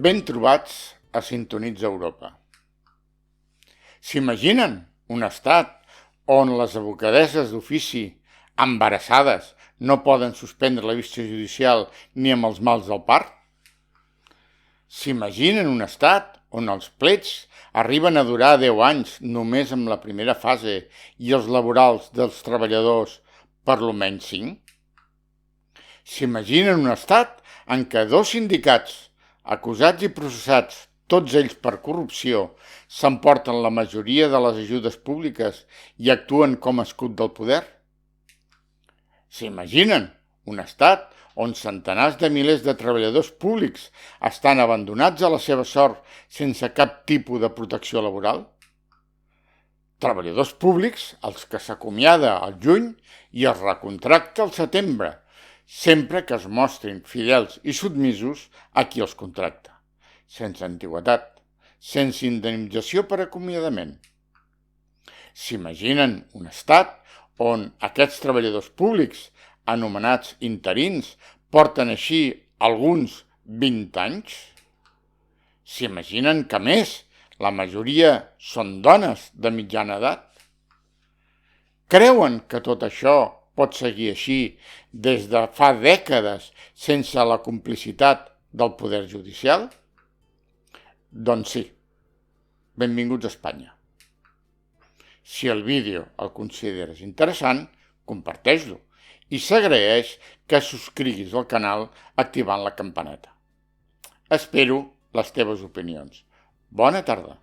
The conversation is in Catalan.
Ben trobats a Sintonitza Europa. S'imaginen un estat on les advocadesses d'ofici embarassades no poden suspendre la vista judicial ni amb els mals del part? S'imaginen un estat on els plets arriben a durar 10 anys només amb la primera fase i els laborals dels treballadors per lo menys 5? S'imaginen un estat en què 2 sindicats acusats i processats, tots ells per corrupció, s'emporten la majoria de les ajudes públiques i actuen com a escut del poder? S'imaginen un estat on centenars de milers de treballadors públics estan abandonats a la seva sort sense cap tipus de protecció laboral? Treballadors públics als que s'acomiada al juny i es recontracta al setembre, sempre que es mostrin fidels i submisos a qui els contracta, sense antigüitat, sense indemnització per acomiadament. S'imaginen un estat on aquests treballadors públics, anomenats interins, porten així alguns 20 anys? S'imaginen que, a més, la majoria són dones de mitjana edat? Creuen que tot això pot seguir així des de fa dècades sense la complicitat del poder judicial? Doncs sí, benvinguts a Espanya. Si el vídeo el consideres interessant, comparteix-lo i s'agraeix que subscriguis al canal activant la campaneta. Espero les teves opinions. Bona tarda.